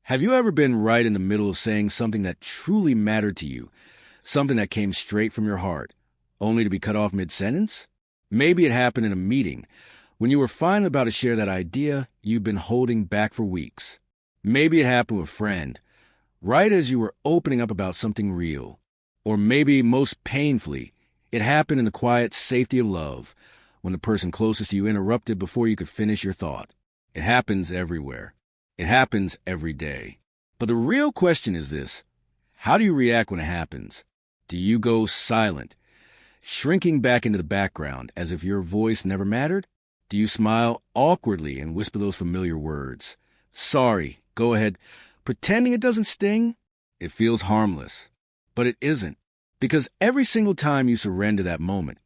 Have you ever been right in the middle of saying something that truly mattered to you, something that came straight from your heart, only to be cut off mid-sentence? Maybe it happened in a meeting, when you were finally about to share that idea you've been holding back for weeks. Maybe it happened with a friend, right as you were opening up about something real. Or maybe, most painfully, it happened in the quiet safety of love, when the person closest to you interrupted before you could finish your thought. It happens everywhere. It happens every day. But the real question is this: how do you react when it happens? Do you go silent, shrinking back into the background as if your voice never mattered? Do you smile awkwardly and whisper those familiar words? Sorry, go ahead, pretending it doesn't sting? It feels harmless, but it isn't, because every single time you surrender that moment,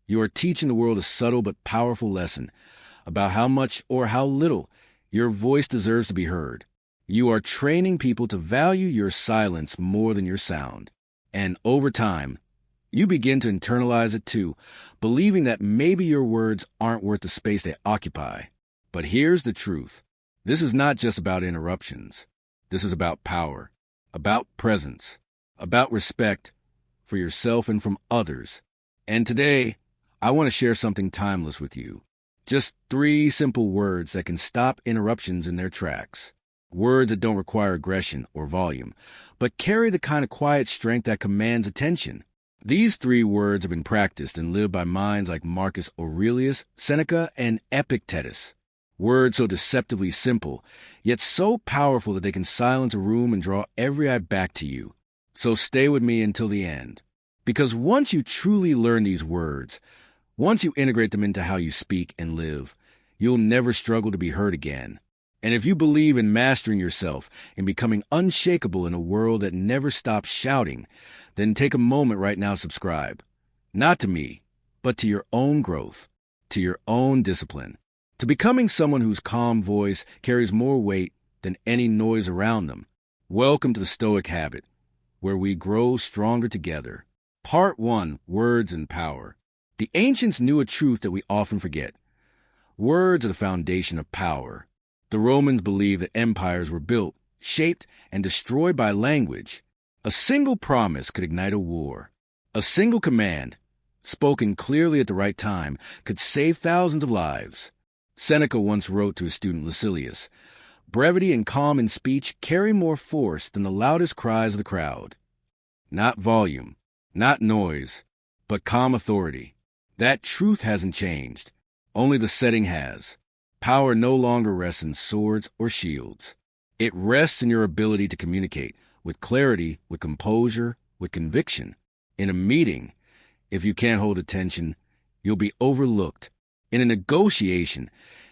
you are teaching the world a subtle but powerful lesson about how much or how little your voice deserves to be heard. You are training people to value your silence more than your sound. And over time, you begin to internalize it too, believing that maybe your words aren't worth the space they occupy. But here's the truth. This is not just about interruptions. This is about power, about presence, about respect for yourself and from others. And today, I want to share something timeless with you. Just 3 simple words that can stop interruptions in their tracks. Words that don't require aggression or volume, but carry the kind of quiet strength that commands attention. These 3 words have been practiced and lived by minds like Marcus Aurelius, Seneca, and Epictetus. Words so deceptively simple, yet so powerful that they can silence a room and draw every eye back to you. So stay with me until the end. Because once you truly learn these words, once you integrate them into how you speak and live, you'll never struggle to be heard again. And if you believe in mastering yourself and becoming unshakable in a world that never stops shouting, then take a moment right now to subscribe. Not to me, but to your own growth, to your own discipline, to becoming someone whose calm voice carries more weight than any noise around them. Welcome to the Stoic Habit, where we grow stronger together. Part 1, Words and Power. The ancients knew a truth that we often forget. Words are the foundation of power. The Romans believed that empires were built, shaped, and destroyed by language. A single promise could ignite a war. A single command, spoken clearly at the right time, could save thousands of lives. Seneca once wrote to his student Lucilius, "Brevity and calm in speech carry more force than the loudest cries of the crowd." Not volume, not noise, but calm authority. That truth hasn't changed. Only the setting has. Power no longer rests in swords or shields. It rests in your ability to communicate with clarity, with composure, with conviction. In a meeting, if you can't hold attention, you'll be overlooked. In a negotiation,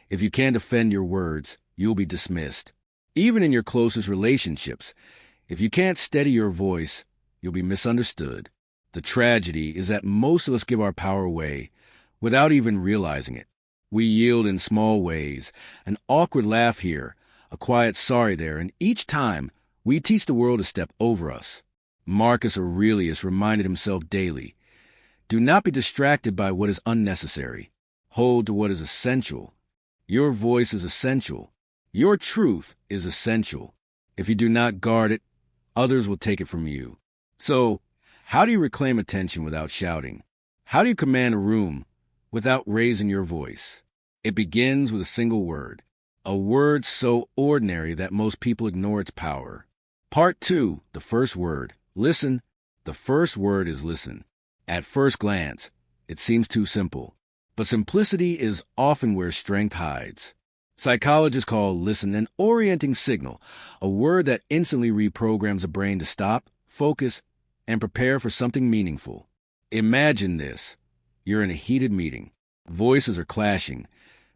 if you can't defend your words, you'll be dismissed. Even in your closest relationships, if you can't steady your voice, you'll be misunderstood. The tragedy is that most of us give our power away without even realizing it. We yield in small ways, an awkward laugh here, a quiet sorry there, and each time we teach the world to step over us. Marcus Aurelius reminded himself daily, do not be distracted by what is unnecessary. Hold to what is essential. Your voice is essential. Your truth is essential. If you do not guard it, others will take it from you. So, how do you reclaim attention without shouting? How do you command a room without raising your voice? It begins with a single word, a word so ordinary that most people ignore its power. Part 2, the first word, listen. The first word is listen. At first glance, it seems too simple, but simplicity is often where strength hides. Psychologists call listen an orienting signal, a word that instantly reprograms the brain to stop, focus, and prepare for something meaningful. Imagine this. You're in a heated meeting. Voices are clashing.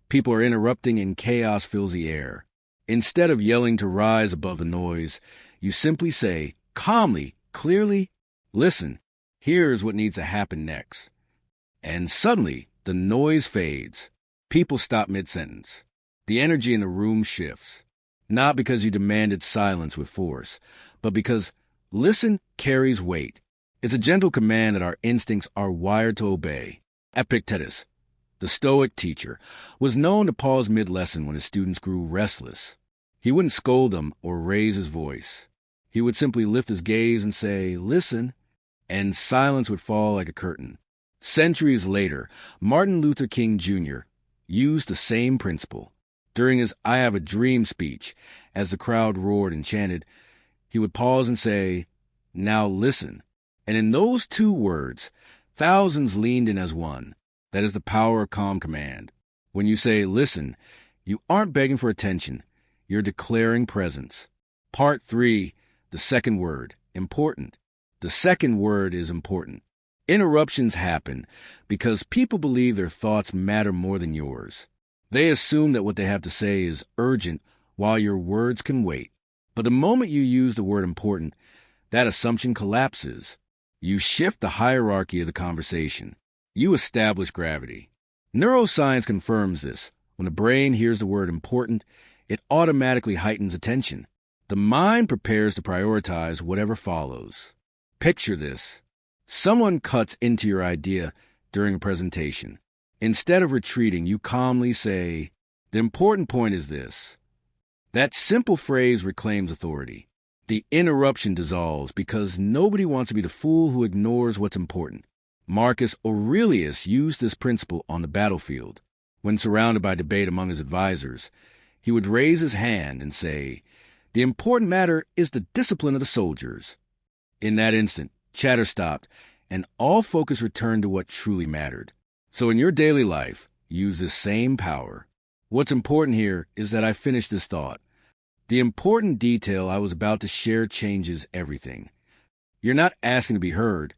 People are interrupting and chaos fills the air. Instead of yelling to rise above the noise, you simply say, calmly, clearly, listen, here's what needs to happen next. And suddenly, the noise fades. People stop mid-sentence. The energy in the room shifts. Not because you demanded silence with force, but because listen carries weight. It's a gentle command that our instincts are wired to obey. Epictetus, the Stoic teacher, was known to pause mid-lesson when his students grew restless. He wouldn't scold them or raise his voice. He would simply lift his gaze and say, "Listen," and silence would fall like a curtain. Centuries later, Martin Luther King Jr. used the same principle. During his "I Have a Dream" speech, as the crowd roared and chanted, he would pause and say, "Now listen." And in those two words, thousands leaned in as one. That is the power of calm command. When you say, "Listen," you aren't begging for attention. You're declaring presence. Part 3, the second word, important. The second word is important. Interruptions happen because people believe their thoughts matter more than yours. They assume that what they have to say is urgent while your words can wait. But the moment you use the word important, that assumption collapses. You shift the hierarchy of the conversation. You establish gravity. Neuroscience confirms this. When the brain hears the word important, it automatically heightens attention. The mind prepares to prioritize whatever follows. Picture this. Someone cuts into your idea during a presentation. Instead of retreating, you calmly say, "The important point is this." That simple phrase reclaims authority. The interruption dissolves because nobody wants to be the fool who ignores what's important. Marcus Aurelius used this principle on the battlefield. When surrounded by debate among his advisors, he would raise his hand and say, "The important matter is the discipline of the soldiers." In that instant, chatter stopped, and all focus returned to what truly mattered. So in your daily life, use this same power. What's important here is that I finish this thought. The important detail I was about to share changes everything. You're not asking to be heard.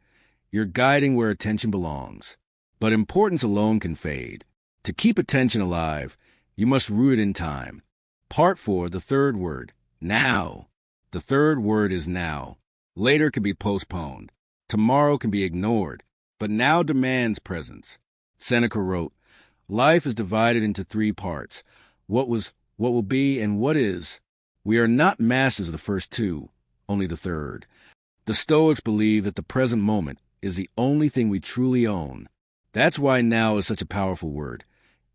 You're guiding where attention belongs. But importance alone can fade. To keep attention alive, you must root it in time. Part 4, the third word, now. The third word is now. Later can be postponed. Tomorrow can be ignored. But now demands presence. Seneca wrote, "Life is divided into 3 parts. What was, what will be, and what is. We are not masters of the first 2, only the third." The Stoics believe that the present moment is the only thing we truly own. That's why now is such a powerful word.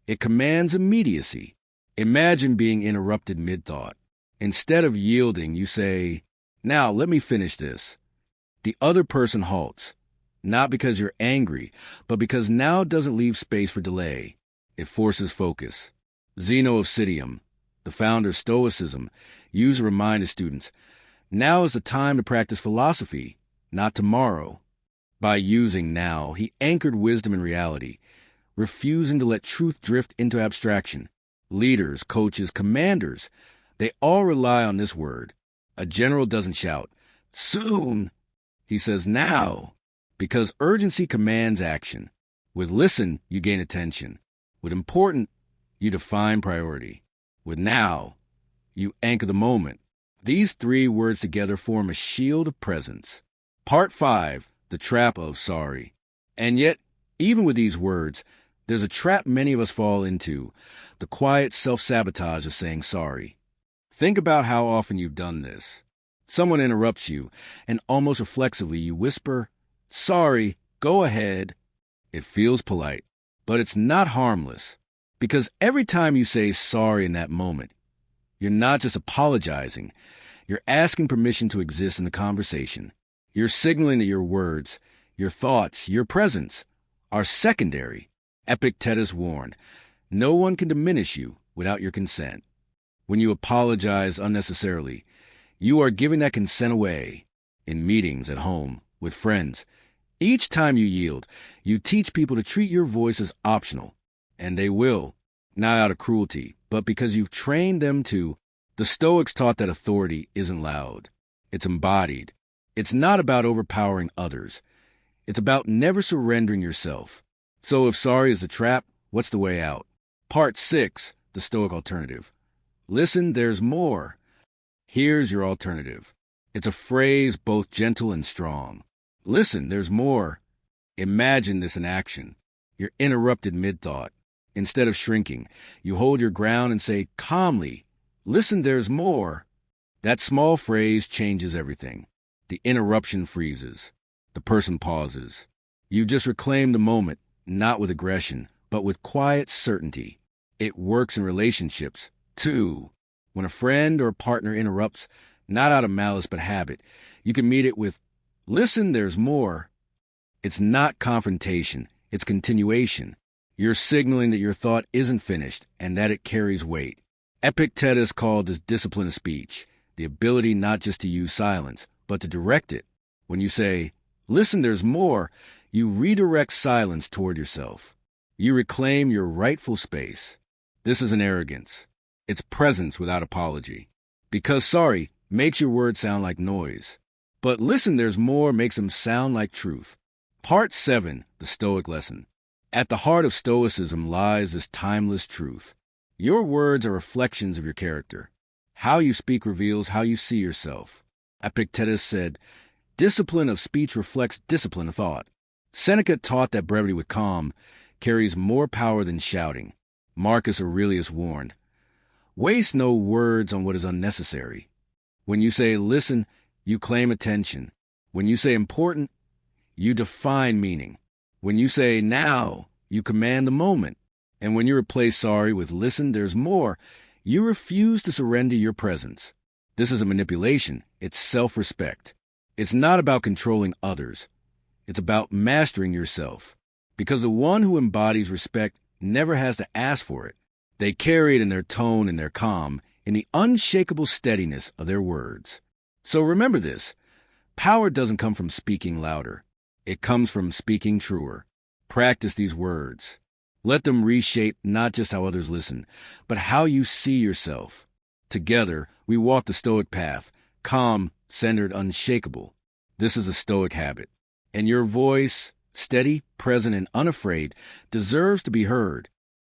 It commands immediacy. Imagine being interrupted mid-thought. Instead of yielding, you say, "Now let me finish this." The other person halts, not because you're angry, but because now doesn't leave space for delay. It forces focus. Zeno of Citium, the founder of Stoicism, used to remind his students, now is the time to practice philosophy, not tomorrow. By using now, he anchored wisdom in reality, refusing to let truth drift into abstraction. Leaders, coaches, commanders, they all rely on this word. A general doesn't shout, "Soon." He says, "Now," because urgency commands action. With listen, you gain attention. With important, you define priority. With now, you anchor the moment. These 3 words together form a shield of presence. Part 5, the trap of sorry. And yet, even with these words, there's a trap many of us fall into, the quiet self-sabotage of saying sorry. Think about how often you've done this. Someone interrupts you, and almost reflexively you whisper, "Sorry, go ahead." It feels polite, but it's not harmless. Because every time you say sorry in that moment, you're not just apologizing, you're asking permission to exist in the conversation. You're signaling that your words, your thoughts, your presence are secondary. Epictetus warned, no one can diminish you without your consent. When you apologize unnecessarily, you are giving that consent away. In meetings, at home, with friends, each time you yield, you teach people to treat your voice as optional. And they will, not out of cruelty, but because you've trained them to. The Stoics taught that authority isn't loud. It's embodied. It's not about overpowering others. It's about never surrendering yourself. So if sorry is the trap, what's the way out? Part 6, the Stoic alternative. Listen, there's more. Here's your alternative. It's a phrase both gentle and strong. Listen, there's more. Imagine this in action. You're interrupted mid-thought. Instead of shrinking, you hold your ground and say calmly, "Listen, there's more." That small phrase changes everything. The interruption freezes. The person pauses. You just reclaim the moment, not with aggression, but with quiet certainty. It works in relationships, too. When a friend or partner interrupts, not out of malice but habit, you can meet it with, "Listen, there's more." It's not confrontation, it's continuation. You're signaling that your thought isn't finished and that it carries weight. Epictetus called this discipline of speech, the ability not just to use silence, but to direct it. When you say, "Listen, there's more," you redirect silence toward yourself. You reclaim your rightful space. This isn't arrogance. It's presence without apology. Because sorry makes your words sound like noise. But "listen, there's more" makes them sound like truth. Part 7, the Stoic lesson. At the heart of Stoicism lies this timeless truth. Your words are reflections of your character. How you speak reveals how you see yourself. Epictetus said, "Discipline of speech reflects discipline of thought." Seneca taught that brevity with calm carries more power than shouting. Marcus Aurelius warned, "Waste no words on what is unnecessary." When you say "listen," you claim attention. When you say "important," you define meaning. When you say "now," you command the moment. And when you replace "sorry" with "listen, there's more," you refuse to surrender your presence. This is a manipulation. It's self-respect. It's not about controlling others. It's about mastering yourself. Because the one who embodies respect never has to ask for it. They carry it in their tone and their calm, in the unshakable steadiness of their words. So remember this. Power doesn't come from speaking louder. It comes from speaking truer. Practice these words. Let them reshape not just how others listen, but how you see yourself. Together, we walk the Stoic path, calm, centered, unshakable. This is a Stoic habit. And your voice, steady, present, and unafraid, deserves to be heard.